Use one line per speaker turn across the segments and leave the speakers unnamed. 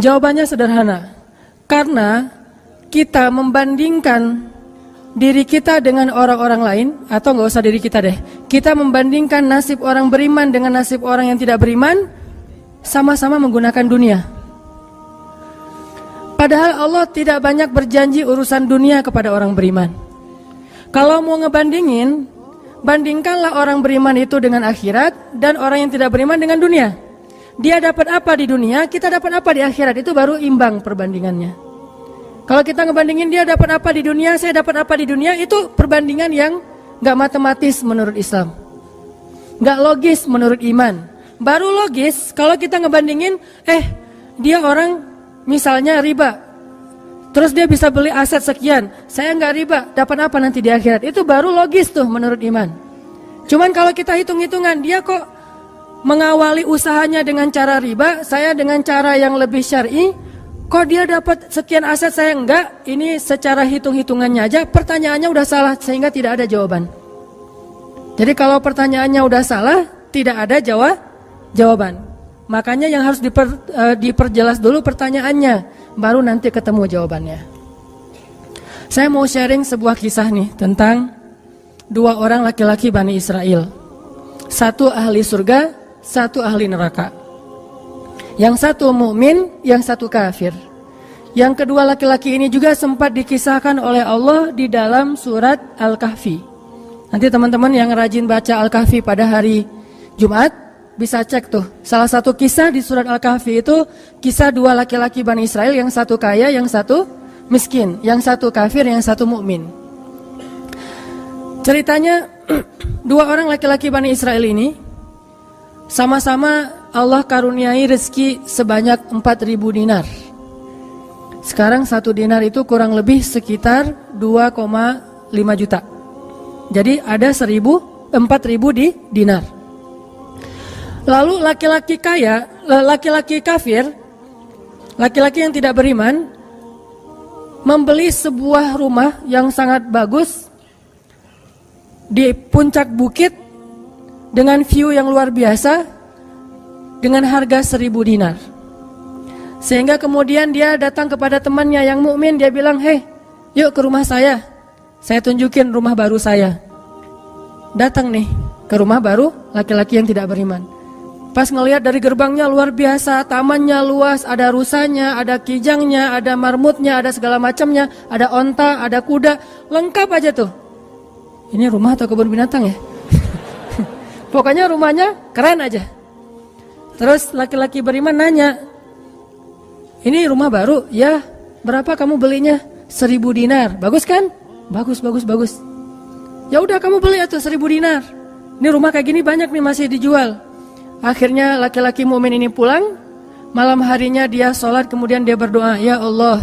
Jawabannya sederhana. Karena kita membandingkan diri kita dengan orang-orang lain, atau nggak usah diri kita deh, kita membandingkan nasib orang beriman dengan nasib orang yang tidak beriman, sama-sama menggunakan dunia. Padahal Allah tidak banyak berjanji urusan dunia kepada orang beriman. Kalau mau ngebandingin, bandingkanlah orang beriman itu dengan akhirat dan orang yang tidak beriman dengan dunia. Dia dapat apa di dunia, kita dapat apa di akhirat, itu baru imbang perbandingannya. Kalau kita ngebandingin dia dapat apa di dunia, saya dapat apa di dunia, itu perbandingan yang gak matematis menurut Islam, gak logis menurut iman. Baru logis kalau kita ngebandingin, dia orang misalnya riba, terus dia bisa beli aset sekian, saya nggak riba, dapat apa nanti di akhirat, itu baru logis tuh menurut iman. Cuman kalau kita hitung-hitungan, dia kok mengawali usahanya dengan cara riba, saya dengan cara yang lebih syar'i, kok dia dapat sekian aset, saya enggak, ini secara hitung-hitungannya aja pertanyaannya udah salah sehingga tidak ada jawaban. Jadi kalau pertanyaannya udah salah, tidak ada jawaban. Makanya yang harus diperjelas dulu pertanyaannya, baru nanti ketemu jawabannya. Saya mau sharing sebuah kisah nih tentang dua orang laki-laki Bani Israel. Satu ahli surga, satu ahli neraka. Yang satu mukmin, yang satu kafir. Yang kedua laki-laki ini juga sempat dikisahkan oleh Allah di dalam surat Al-Kahfi. Nanti teman-teman yang rajin baca Al-Kahfi pada hari Jumat bisa cek tuh. Salah satu kisah di surat Al-Kahfi itu kisah dua laki-laki Bani Israel, yang satu kaya, yang satu miskin, yang satu kafir, yang satu mukmin. Ceritanya dua orang laki-laki Bani Israel ini sama-sama Allah karuniai rezeki sebanyak 4.000 dinar. Sekarang 1 dinar itu kurang lebih sekitar 2,5 juta. Jadi ada 4.000 di dinar. Lalu laki-laki kaya, laki-laki kafir, laki-laki yang tidak beriman, membeli sebuah rumah yang sangat bagus di puncak bukit dengan view yang luar biasa dengan harga 1.000 dinar. Sehingga kemudian dia datang kepada temannya yang mukmin, dia bilang, yuk ke rumah saya tunjukin rumah baru saya. Datang nih ke rumah baru laki-laki yang tidak beriman. Pas ngelihat dari gerbangnya luar biasa, tamannya luas, ada rusanya, ada kijangnya, ada marmutnya, ada segala macamnya, ada onta, ada kuda, lengkap aja tuh. Ini rumah atau kebun binatang ya? Pokoknya rumahnya keren aja. Terus laki-laki beriman nanya, ini rumah baru? Ya, berapa kamu belinya? 1.000 dinar. Bagus kan? Bagus. Ya udah kamu beli atau 1.000 dinar. Ini rumah kayak gini banyak nih masih dijual. Akhirnya laki-laki mukmin ini pulang. Malam harinya dia sholat, kemudian dia berdoa, ya Allah,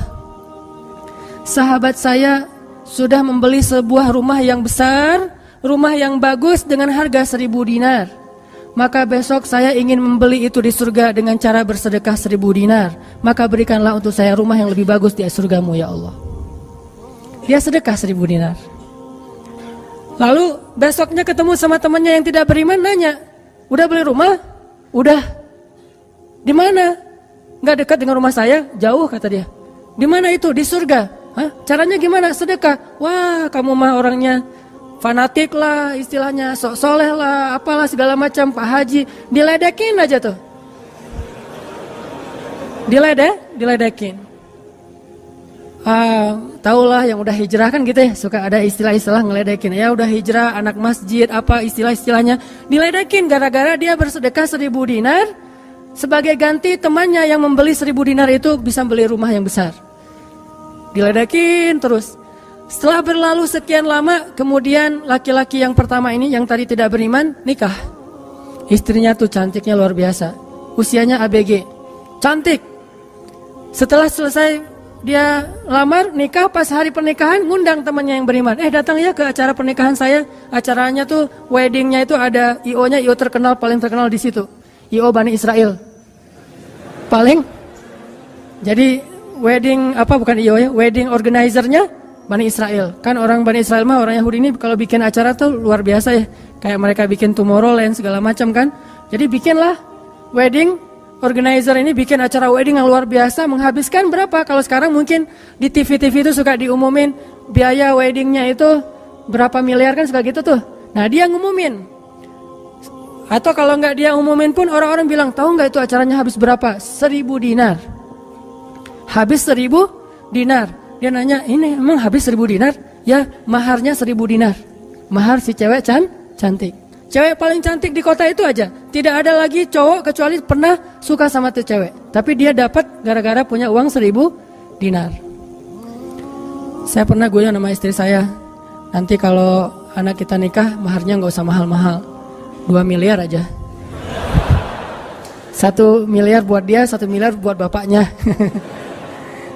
sahabat saya sudah membeli sebuah rumah yang besar, rumah yang bagus dengan harga 1.000 dinar. Maka besok saya ingin membeli itu di surga dengan cara bersedekah 1.000 dinar. Maka berikanlah untuk saya rumah yang lebih bagus di surgamu ya Allah. Dia sedekah 1.000 dinar. Lalu besoknya ketemu sama temannya yang tidak beriman, nanya, udah beli rumah? Udah. Di mana? Nggak dekat dengan rumah saya, jauh kata dia. Di mana itu? Di surga. Hah? Caranya gimana? Sedekah. Wah, kamu mah orangnya fanatik lah, istilahnya sok soleh lah, apalah segala macam, Pak Haji. Diledekin aja tuh. Diledekin. Taulah yang udah hijrah kan gitu ya, suka ada istilah-istilah ngeledekin. Ya udah hijrah, anak masjid, apa istilah-istilahnya, diledekin gara-gara dia bersedekah 1.000 dinar. Sebagai ganti temannya yang membeli 1.000 dinar itu bisa beli rumah yang besar. Diledekin terus. Setelah berlalu sekian lama, kemudian laki-laki yang pertama ini yang tadi tidak beriman nikah. Istrinya tuh cantiknya luar biasa, usianya ABG, cantik. Setelah selesai dia lamar, nikah, pas hari pernikahan ngundang temannya yang beriman. Datang ya ke acara pernikahan saya. Acaranya tuh weddingnya itu ada IO-nya, IO terkenal, paling terkenal di situ. IO Bani Israel. Paling. Jadi wedding bukan IO ya, wedding organizer-nya Bani Israel. Kan orang Bani Israel mah, orang Yahudi ini kalau bikin acara tuh luar biasa ya. Kayak mereka bikin Tomorrowland segala macam kan. Jadi bikinlah wedding organizer ini bikin acara wedding yang luar biasa, menghabiskan berapa? Kalau sekarang mungkin di TV-TV itu suka diumumin biaya weddingnya itu berapa miliar kan, suka gitu tuh. Nah dia ngumumin. Atau kalau nggak dia umumin pun orang-orang bilang, tahu nggak itu acaranya habis berapa? 1.000 dinar. Habis 1.000 dinar. Dia nanya, ini emang habis 1.000 dinar? Ya, maharnya 1.000 dinar. Mahar si cewek cantik. Cewek paling cantik di kota itu aja. Tidak ada lagi cowok kecuali pernah suka sama tuh cewek. Tapi dia dapat gara-gara punya uang 1.000 dinar. Saya pernah guyon sama istri saya, nanti kalau anak kita nikah, maharnya nggak usah mahal-mahal, 2 miliar aja. 1 miliar buat dia, 1 miliar buat bapaknya.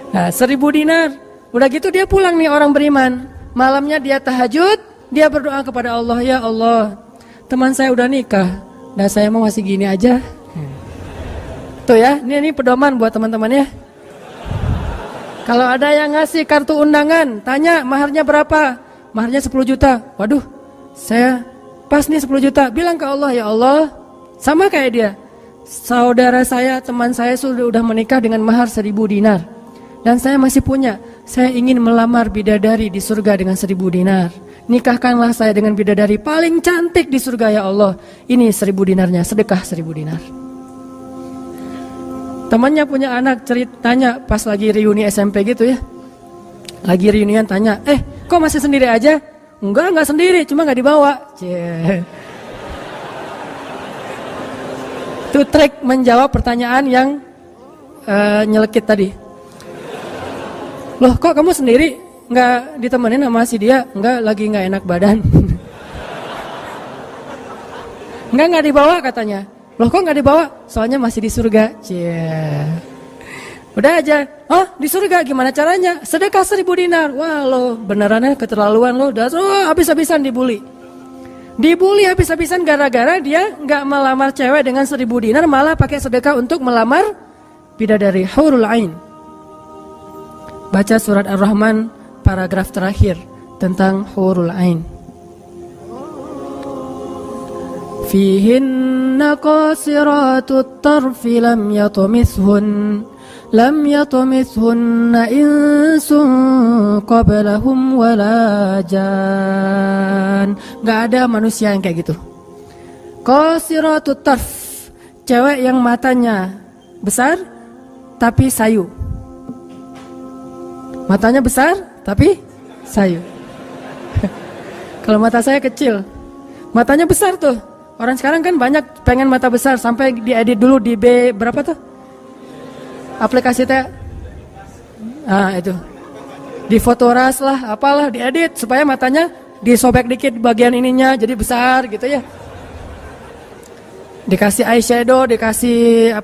Nah, 1.000 dinar. Udah gitu dia pulang nih orang beriman. Malamnya dia tahajud, dia berdoa kepada Allah, ya Allah, teman saya udah nikah, dan saya mau masih gini aja. Tuh ya, ini pedoman buat teman-teman ya. Kalau ada yang ngasih kartu undangan, tanya maharnya berapa? Maharnya 10 juta. Waduh, saya pas nih 10 juta. Bilang ke Allah, ya Allah, sama kayak dia. Saudara saya, teman saya sudah menikah dengan mahar 1.000 dinar. Dan saya masih punya. Saya ingin melamar bidadari di surga dengan 1.000 dinar. Nikahkanlah saya dengan bidadari paling cantik di surga ya Allah. Ini 1.000 dinarnya, sedekah 1.000 dinar. Temannya punya anak, ceritanya pas lagi reuni SMP gitu ya. Lagi reunian tanya, kok masih sendiri aja? Enggak sendiri, cuma gak dibawa. Itu trik menjawab pertanyaan yang nyelekit tadi. Loh kok kamu sendiri? Nggak ditemenin sama si dia? Nggak, lagi nggak enak badan. Nggak dibawa katanya. Loh kok nggak dibawa? Soalnya masih di surga. Udah aja. Oh di surga gimana caranya? Sedekah 1.000 dinar. Wah lo benerannya keterlaluan lo. Habis-habisan dibully. Dibully habis-habisan gara-gara dia nggak melamar cewek dengan 1.000 dinar, malah pakai sedekah untuk melamar bidadari hurul ain. Baca surat Ar-Rahman paragraf terakhir tentang hurul ain. Fihinna qasiratut tarfi lam yatumithunna insun qablahum wala jan. Gak ada manusia yang kayak gitu. Qasiratut tarf, cewek yang matanya besar tapi sayu. Matanya besar tapi sayu. Kalau mata saya kecil, matanya besar tuh. Orang sekarang kan banyak pengen mata besar, sampai diedit dulu di berapa tuh? Aplikasi teh. Itu. Di Fotoras lah, apalah diedit supaya matanya disobek dikit bagian ininya jadi besar gitu ya. Dikasih eyeshadow, dikasih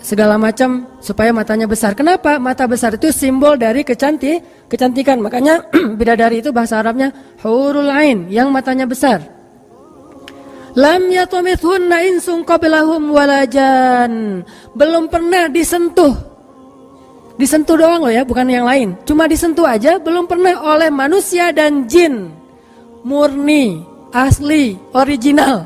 segala macam supaya matanya besar. Kenapa? Mata besar itu simbol dari kecantikan. Makanya bidadari itu bahasa Arabnya hurul ain, yang matanya besar. Lam yatumithunna insun qablahum walajan. Belum pernah disentuh. Disentuh doang loh ya, bukan yang lain. Cuma disentuh aja, belum pernah oleh manusia dan jin. Murni, asli, original.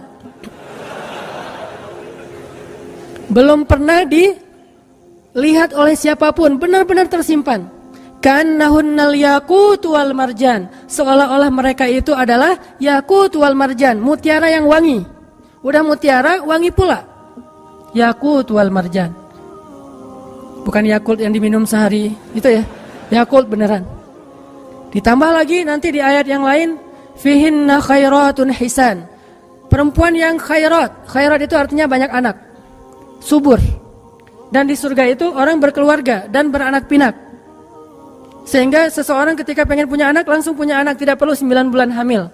Belum pernah dilihat oleh siapapun, benar-benar tersimpan. Kannahunnal yakut wal marjan, seolah-olah mereka itu adalah yakut wal marjan, mutiara yang wangi. Udah mutiara, wangi pula. Yakut wal marjan. Bukan Yakult yang diminum sehari, itu ya. Yakult beneran. Ditambah lagi nanti di ayat yang lain, fihinna khairatun hisan. Perempuan yang khairat. Khairat itu artinya banyak anak. Subur. Dan di surga itu orang berkeluarga dan beranak pinak. Sehingga seseorang ketika pengen punya anak langsung punya anak, tidak perlu 9 bulan hamil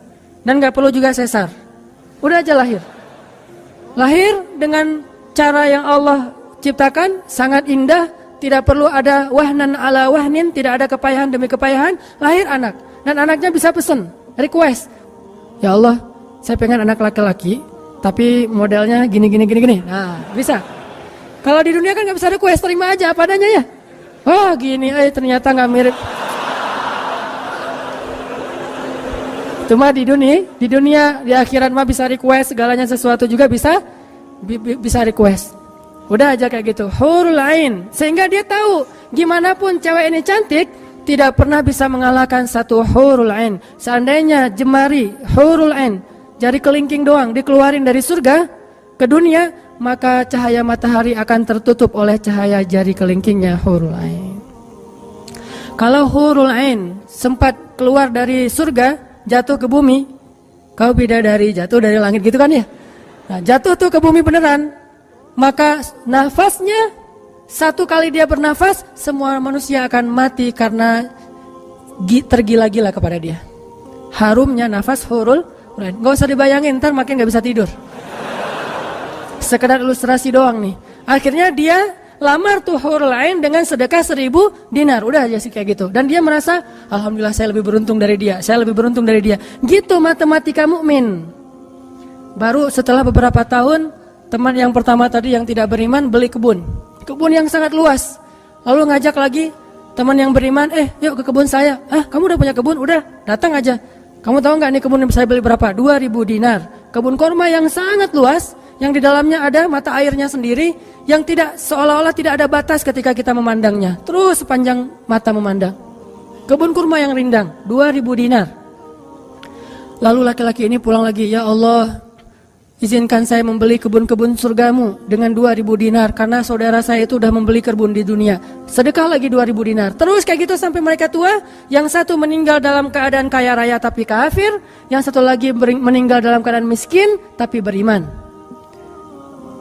dan gak perlu juga sesar. Udah aja lahir. Lahir dengan cara yang Allah ciptakan sangat indah, tidak perlu ada wahnan ala wahnin, tidak ada kepayahan demi kepayahan, lahir anak. Dan anaknya bisa pesen, request. Ya Allah, saya pengen anak laki-laki tapi modelnya gini. Nah, bisa. Kalau di dunia kan nggak bisa request, terima aja apa adanya ya. Oh gini, ternyata nggak mirip. Cuma di dunia di akhirat mah bisa request segalanya, sesuatu juga bisa request. Udah aja kayak gitu, hurul ain. Sehingga dia tahu gimana pun cewek ini cantik, tidak pernah bisa mengalahkan satu hurul ain. Seandainya jemari hurul ain, jari kelingking doang dikeluarin dari surga ke dunia, maka cahaya matahari akan tertutup oleh cahaya jari kelingkingnya hurul ain. Kalau hurul ain sempat keluar dari surga, jatuh ke bumi, kau bidadari jatuh dari langit gitu kan ya. Nah, jatuh tuh ke bumi beneran, maka nafasnya, satu kali dia bernafas, semua manusia akan mati karena tergila-gila kepada dia. Harumnya nafas hurul ain. Gak usah dibayangin, ntar makin gak bisa tidur. Sekedar ilustrasi doang nih. Akhirnya dia lamar tuh hurul ain dengan sedekah 1000 dinar. Udah aja sih kayak gitu. Dan dia merasa, alhamdulillah saya lebih beruntung dari dia, saya lebih beruntung dari dia. Gitu matematika mukmin. Baru setelah beberapa tahun, teman yang pertama tadi yang tidak beriman beli kebun yang sangat luas. Lalu ngajak lagi teman yang beriman, yuk ke kebun saya. Kamu udah punya kebun? Udah, datang aja. Kamu tahu nggak nih kebun yang saya beli berapa? 2000 dinar. Kebun korma yang sangat luas, yang di dalamnya ada mata airnya sendiri, yang tidak seolah-olah tidak ada batas ketika kita memandangnya. Terus sepanjang mata memandang. Kebun kurma yang rindang, 2000 dinar. Lalu laki-laki ini pulang lagi, ya Allah, izinkan saya membeli kebun-kebun surgamu dengan 2000 dinar, karena saudara saya itu udah membeli kebun di dunia. Sedekah lagi 2000 dinar. Terus kayak gitu sampai mereka tua. Yang satu meninggal dalam keadaan kaya raya tapi kafir, yang satu lagi meninggal dalam keadaan miskin tapi beriman.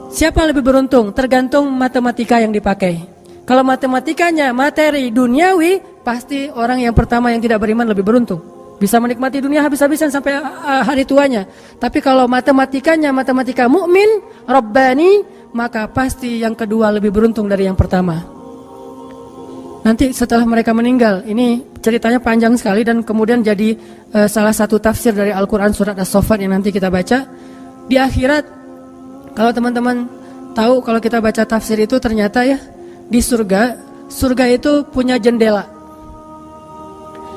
Siapa lebih beruntung? Tergantung matematika yang dipakai. Kalau matematikanya materi duniawi, pasti orang yang pertama yang tidak beriman lebih beruntung. Bisa menikmati dunia habis-habisan sampai hari tuanya. Tapi kalau matematikanya matematika mukmin, Rabbani, maka pasti yang kedua lebih beruntung dari yang pertama. Nanti setelah mereka meninggal, ini ceritanya panjang sekali dan kemudian jadi salah satu tafsir dari Al-Quran surat As-Saffat yang nanti kita baca. Di akhirat, kalau teman-teman tahu, kalau kita baca tafsir itu ternyata ya, di surga itu punya jendela.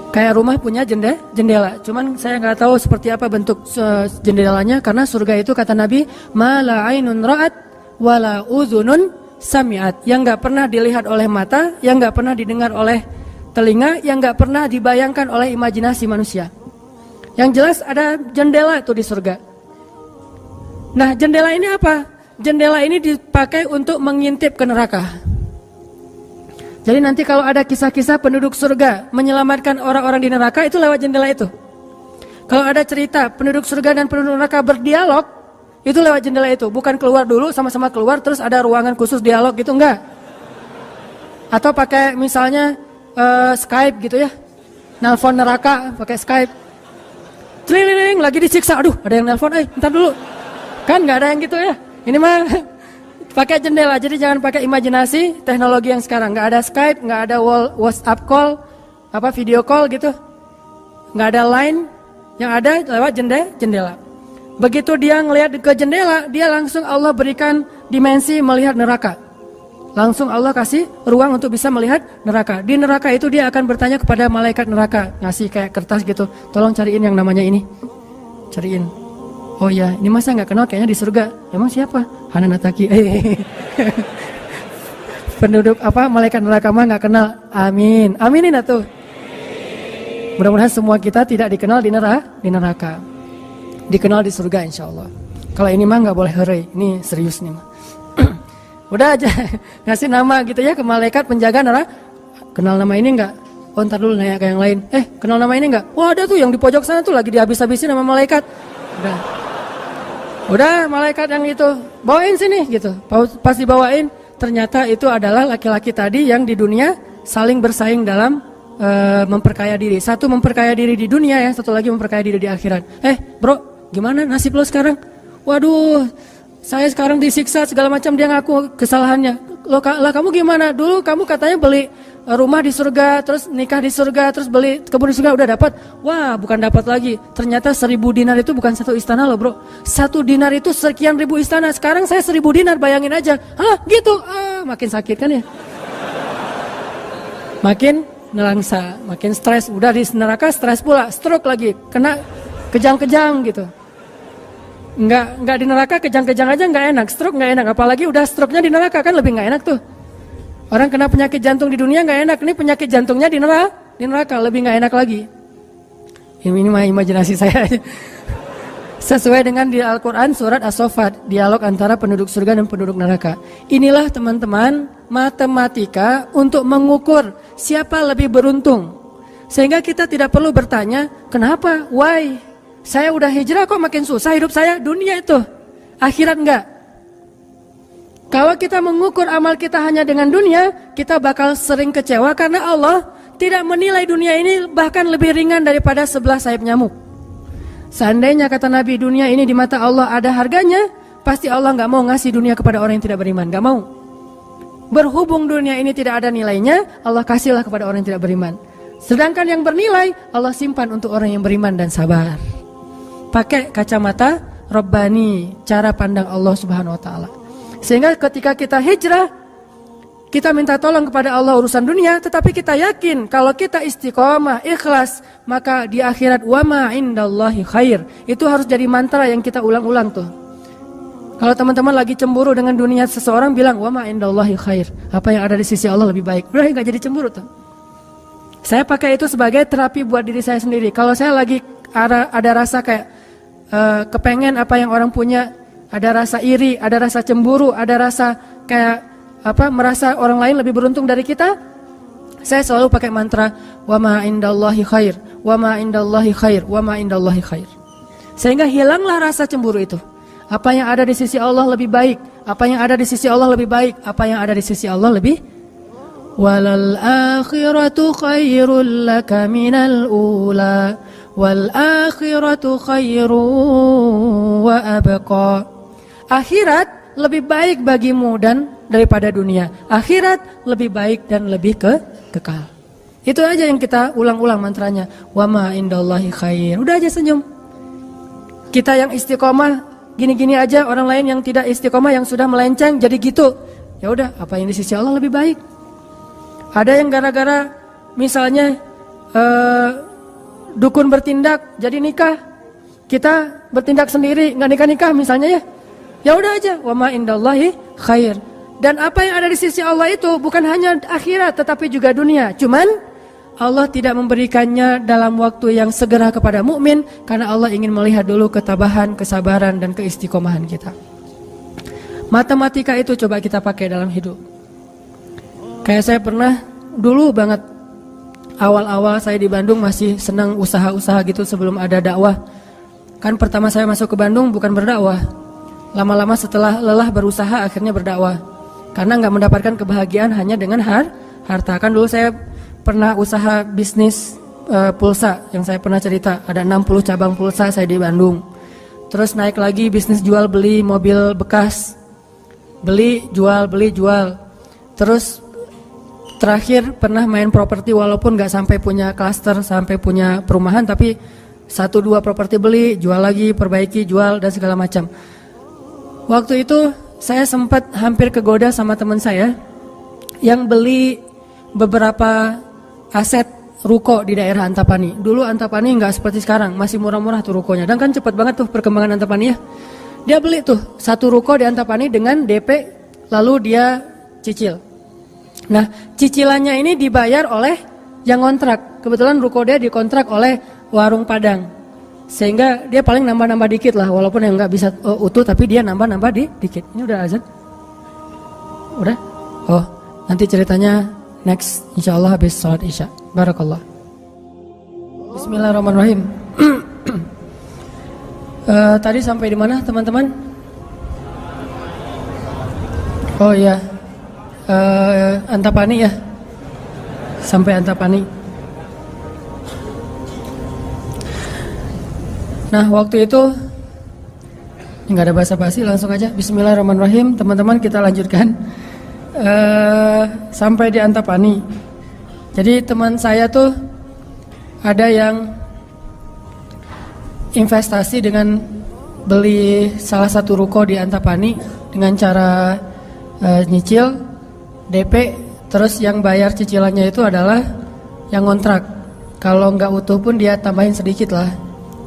Kayak rumah punya jendela. Cuman saya nggak tahu seperti apa bentuk jendelanya, karena surga itu kata Nabi, ma la ainun ra'at wa la udhunun sami'at. Yang nggak pernah dilihat oleh mata, yang nggak pernah didengar oleh telinga, yang nggak pernah dibayangkan oleh imajinasi manusia. Yang jelas ada jendela itu di surga. Nah, jendela ini apa? Jendela ini dipakai untuk mengintip ke neraka. Jadi nanti kalau ada kisah-kisah penduduk surga menyelamatkan orang-orang di neraka, itu lewat jendela itu. Kalau ada cerita penduduk surga dan penduduk neraka berdialog, itu lewat jendela itu. Bukan keluar dulu, sama-sama keluar terus ada ruangan khusus dialog gitu, enggak. Atau pakai misalnya Skype gitu ya, nelpon neraka pakai Skype. Tling, lagi disiksa, aduh ada yang nelpon, bentar dulu. Kan enggak ada yang gitu ya. Ini mah pakai jendela, jadi jangan pakai imajinasi teknologi yang sekarang. Nggak ada Skype, nggak ada WhatsApp call, video call gitu. Nggak ada line, yang ada lewat jendela. Begitu dia ngelihat ke jendela, dia langsung Allah berikan dimensi melihat neraka. Langsung Allah kasih ruang untuk bisa melihat neraka. Di neraka itu dia akan bertanya kepada malaikat neraka, ngasih kayak kertas gitu. Tolong cariin yang namanya ini. Cariin. Oh ya, ini masa nggak kenal kayaknya di surga. Emang siapa? Hanan Ataki. Penduduk malaikat neraka mah nggak kenal. Amin. Aminin atuh. Mudah-mudahan semua kita tidak dikenal di neraka. Dikenal di surga insya Allah. Kalau ini mah nggak boleh heureuy. Ini serius nih mah. Udah aja ngasih nama gitu ya ke malaikat penjaga neraka. Kenal nama ini nggak? Oh ntar dulu nanya ke yang lain. Kenal nama ini nggak? Wah ada tuh yang di pojok sana tuh lagi dihabis-habisin sama malaikat. Udah malaikat yang itu bawain sini gitu. Pas dibawain ternyata itu adalah laki-laki tadi yang di dunia saling bersaing dalam memperkaya diri. Satu memperkaya diri di dunia, yang satu lagi memperkaya diri di akhirat. Bro, gimana nasib lo sekarang? Waduh, saya sekarang disiksa segala macam, dia ngaku kesalahannya. Lah kamu gimana? Dulu kamu katanya beli rumah di surga, terus nikah di surga, terus beli kebun di surga, udah dapat. Wah, bukan dapat lagi. Ternyata 1000 dinar itu bukan satu istana loh bro. 1 dinar itu sekian ribu istana. Sekarang saya 1000 dinar, bayangin aja. Hah gitu, makin sakit kan ya. Makin nelangsa, makin stres. Udah di neraka stres pula, stroke lagi, kena kejang-kejang gitu. nggak di neraka, kejang-kejang aja nggak enak, stroke nggak enak, apalagi udah stroke-nya di neraka kan lebih nggak enak tuh. Orang kena penyakit jantung di dunia nggak enak, ini penyakit jantungnya di neraka lebih nggak enak lagi. Ini mah imajinasi saya aja. Sesuai dengan di Al-Quran surat As-Saffat, dialog antara penduduk surga dan penduduk neraka. Inilah teman-teman matematika untuk mengukur siapa lebih beruntung. Sehingga kita tidak perlu bertanya, kenapa? Why? Saya udah hijrah kok makin susah hidup saya. Dunia itu, akhirat enggak. Kalau kita mengukur amal kita hanya dengan dunia, kita bakal sering kecewa karena Allah tidak menilai dunia ini bahkan lebih ringan daripada sebelah sayap nyamuk. Seandainya kata Nabi dunia ini di mata Allah ada harganya, pasti Allah gak mau ngasih dunia kepada orang yang tidak beriman, gak mau. Berhubung dunia ini tidak ada nilainya, Allah kasihlah kepada orang yang tidak beriman. Sedangkan yang bernilai, Allah simpan untuk orang yang beriman dan sabar. Pakai kacamata Rabbani, cara pandang Allah Subhanahu Wa Taala. Sehingga ketika kita hijrah, kita minta tolong kepada Allah urusan dunia, tetapi kita yakin kalau kita istiqomah, ikhlas, maka di akhirat wa ma indallahi khair. Itu harus jadi mantra yang kita ulang-ulang tuh. Kalau teman-teman lagi cemburu dengan dunia seseorang, bilang wa ma indallahi khair. Apa yang ada di sisi Allah lebih baik. Udah enggak jadi cemburu tuh. Saya pakai itu sebagai terapi buat diri saya sendiri. Kalau saya lagi ada rasa kayak kepengen apa yang orang punya, ada rasa iri, ada rasa cemburu, ada rasa kayak merasa orang lain lebih beruntung dari kita, saya selalu pakai mantra wa ma indallahi khair, wa ma indallahi khair, wa ma indallahi khair. Sehingga hilanglah rasa cemburu itu. Apa yang ada di sisi Allah lebih baik, apa yang ada di sisi Allah lebih baik, apa yang ada di sisi Allah lebih. Walal akhiratu khairul laka minal ula, wal akhiratu khairu wa abqa. Akhirat lebih baik bagimu dan daripada dunia. Akhirat lebih baik dan lebih kekal. Itu aja yang kita ulang-ulang mantranya. Wa ma indallahi khair. Udah aja senyum. Kita yang istiqomah gini-gini aja, orang lain yang tidak istiqomah yang sudah melenceng jadi gitu. Ya udah, apa yang di sisi Allah lebih baik. Ada yang gara-gara misalnya dukun bertindak jadi nikah. Kita bertindak sendiri enggak nikah-nikah misalnya ya. Ya udah aja, wa ma indallahi khair. Dan apa yang ada di sisi Allah itu bukan hanya akhirat tetapi juga dunia. Cuman Allah tidak memberikannya dalam waktu yang segera kepada mukmin karena Allah ingin melihat dulu ketabahan, kesabaran dan keistiqomahan kita. Matematika itu coba kita pakai dalam hidup. Kayak saya pernah dulu banget awal-awal saya di Bandung masih senang usaha-usaha gitu sebelum ada dakwah. Kan pertama saya masuk ke Bandung bukan berdakwah. Lama-lama setelah lelah berusaha akhirnya berdakwah. Karena nggak mendapatkan kebahagiaan hanya dengan harta. Kan dulu saya pernah usaha bisnis pulsa yang saya pernah cerita. Ada 60 cabang pulsa saya di Bandung. Terus naik lagi bisnis jual beli mobil bekas. Beli, jual. Terus terakhir pernah main properti walaupun nggak sampai punya klaster, sampai punya perumahan. Tapi 1-2 properti beli, jual lagi, perbaiki, jual dan segala macam. Waktu itu saya sempat hampir kegoda sama teman saya yang beli beberapa aset ruko di daerah Antapani. Dulu Antapani nggak seperti sekarang, masih murah-murah tuh rukonya. Dan kan cepat banget tuh perkembangan Antapani ya. Dia beli tuh 1 ruko di Antapani dengan DP, lalu dia cicil. Nah, cicilannya ini dibayar oleh yang kontrak. Kebetulan ruko dia dikontrak oleh warung Padang. Sehingga dia paling nambah-nambah dikit lah, walaupun yang nggak bisa utuh, tapi dia nambah-nambah dikit. Ini udah azan? Udah? Oh, nanti ceritanya next, insya Allah habis sholat isya. Barakallah. Bismillahirrahmanirrahim. Tadi sampai di mana teman-teman? Oh iya, Antapani ya. Sampai Antapani. Nah waktu itu nggak ada basa-basi, langsung aja Bismillahirrahmanirrahim. Teman-teman kita lanjutkan sampai di Antapani. Jadi teman saya tuh ada yang investasi dengan beli salah satu ruko di Antapani dengan cara nyicil DP, terus yang bayar cicilannya itu adalah yang kontrak. Kalau nggak utuh pun dia tambahin sedikit lah,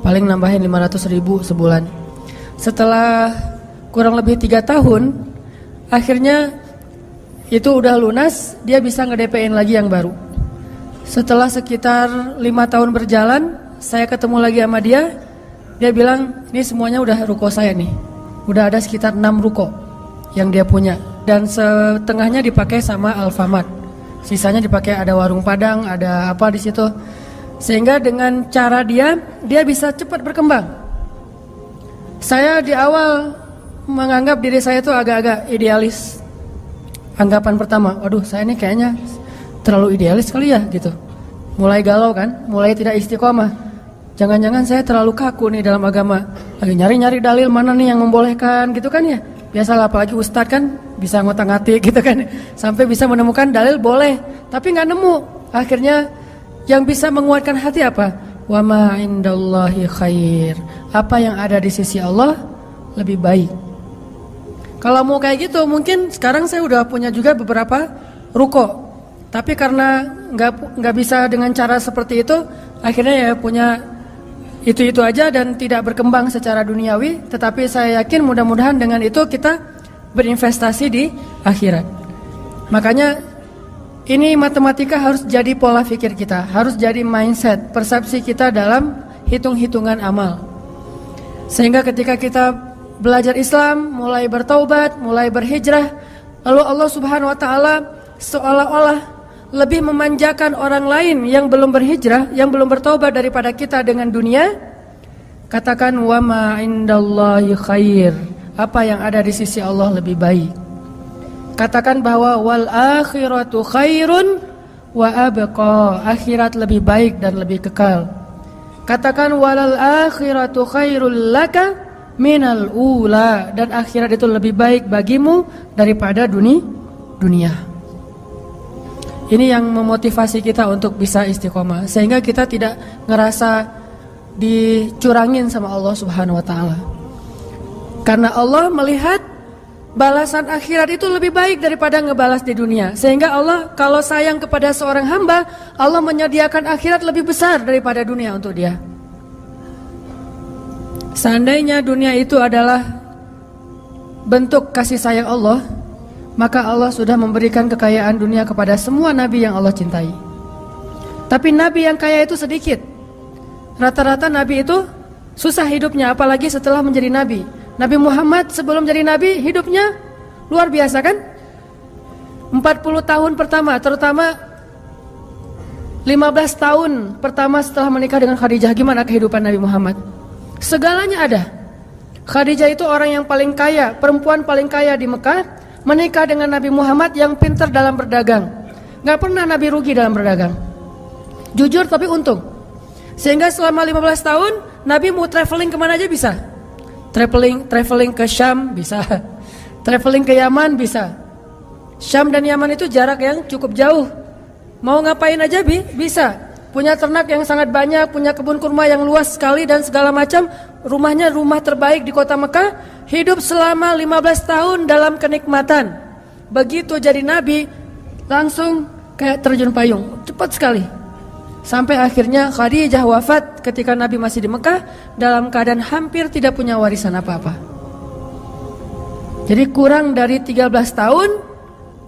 paling nambahin 500.000 sebulan. Setelah kurang lebih 3 tahun, akhirnya itu udah lunas, dia bisa nge-DP-in lagi yang baru. Setelah sekitar 5 tahun berjalan, saya ketemu lagi sama dia. Dia bilang, ini semuanya udah ruko saya nih. Udah ada sekitar 6 ruko yang dia punya. Dan setengahnya dipakai sama Alfamart. Sisanya dipakai ada warung Padang, ada apa di situ. Sehingga dengan cara dia bisa cepat berkembang. Saya di awal menganggap diri saya itu agak-agak idealis. Anggapan pertama, waduh saya ini kayaknya terlalu idealis kali ya gitu. Mulai galau kan, mulai tidak istiqomah. Jangan-jangan saya terlalu kaku nih dalam agama. Lagi nyari-nyari dalil mana nih yang membolehkan gitu kan ya. Biasalah apalagi ustadz kan bisa ngotak-ngatik gitu kan. Sampai bisa menemukan dalil boleh, tapi nggak nemu. Akhirnya yang bisa menguatkan hati apa? Wa ma indallahi khair. Apa yang ada di sisi Allah lebih baik. Kalau mau kayak gitu, mungkin sekarang saya udah punya juga beberapa ruko. Tapi karena nggak bisa dengan cara seperti itu, akhirnya ya punya itu aja dan tidak berkembang secara duniawi. Tetapi saya yakin mudah-mudahan dengan itu kita berinvestasi di akhirat. Makanya ini matematika harus jadi pola pikir kita, harus jadi mindset, persepsi kita dalam hitung-hitungan amal. Sehingga ketika kita belajar Islam, mulai bertaubat, mulai berhijrah, lalu Allah Subhanahu wa taala seolah-olah lebih memanjakan orang lain yang belum berhijrah, yang belum bertaubat daripada kita dengan dunia. Katakan wa ma indallahi khair. Apa yang ada di sisi Allah lebih baik. Katakan bahwa wal akhiratu khairun wa abqa. Akhirat lebih baik dan lebih kekal. Katakan walal akhiratu khairul laka minal ula, dan akhirat itu lebih baik bagimu daripada dunia. Ini yang memotivasi kita untuk bisa istiqomah, sehingga kita tidak ngerasa dicurangin sama Allah Subhanahu wa taala. Karena Allah melihat balasan akhirat itu lebih baik daripada ngebalas di dunia. Sehingga Allah kalau sayang kepada seorang hamba, Allah menyediakan akhirat lebih besar daripada dunia untuk dia. Seandainya dunia itu adalah bentuk kasih sayang Allah, maka Allah sudah memberikan kekayaan dunia kepada semua nabi yang Allah cintai. Tapi nabi yang kaya itu sedikit. Rata-rata nabi itu susah hidupnya, apalagi setelah menjadi nabi. Nabi Muhammad sebelum jadi nabi hidupnya luar biasa kan? 40 tahun pertama, terutama 15 tahun pertama setelah menikah dengan Khadijah, gimana kehidupan Nabi Muhammad? Segalanya ada. Khadijah itu orang yang paling kaya, perempuan paling kaya di Mekah, menikah dengan Nabi Muhammad yang pintar dalam berdagang. Gak pernah Nabi rugi dalam berdagang. Jujur tapi untung. Sehingga selama 15 tahun Nabi mau traveling kemana aja bisa. Traveling ke Syam bisa. Traveling ke Yaman bisa. Syam dan Yaman itu jarak yang cukup jauh. Mau ngapain aja bisa. Punya ternak yang sangat banyak, punya kebun kurma yang luas sekali dan segala macam. Rumahnya rumah terbaik di kota Mekah. Hidup selama 15 tahun dalam kenikmatan. Begitu jadi nabi, langsung kayak terjun payung, cepat sekali. Sampai akhirnya Khadijah wafat ketika Nabi masih di Mekah dalam keadaan hampir tidak punya warisan apa-apa. Jadi kurang dari 13 tahun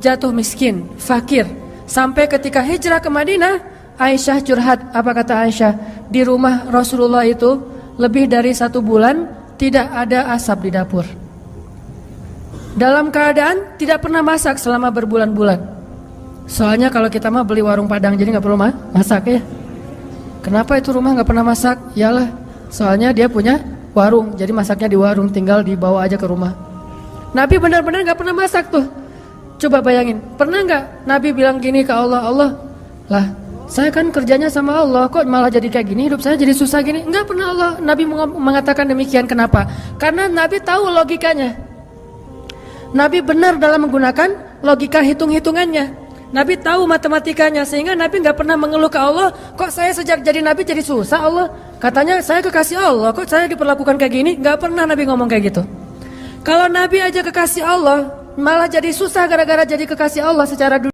jatuh miskin, fakir. Sampai ketika hijrah ke Madinah, Aisyah curhat. Apa kata Aisyah? Di rumah Rasulullah itu lebih dari 1 bulan tidak ada asap di dapur. Dalam keadaan tidak pernah masak selama berbulan-bulan. Soalnya kalau kita mah beli warung Padang, jadi gak perlu masak ya. Kenapa itu rumah gak pernah masak? Yalah, soalnya dia punya warung, jadi masaknya di warung, tinggal dibawa aja ke rumah. Nabi benar-benar gak pernah masak tuh. Coba bayangin, pernah gak Nabi bilang gini ke Allah, Allah, lah saya kan kerjanya sama Allah, kok malah jadi kayak gini, hidup saya jadi susah gini. Enggak pernah Allah Nabi mengatakan demikian. Kenapa? Karena Nabi tahu logikanya. Nabi benar dalam menggunakan logika hitung-hitungannya. Nabi tahu matematikanya, sehingga Nabi nggak pernah mengeluh ke Allah, kok saya sejak jadi Nabi jadi susah Allah. Katanya saya kekasih Allah, kok saya diperlakukan kayak gini. Nggak pernah Nabi ngomong kayak gitu. Kalau Nabi aja kekasih Allah, malah jadi susah gara-gara jadi kekasih Allah secara dunia.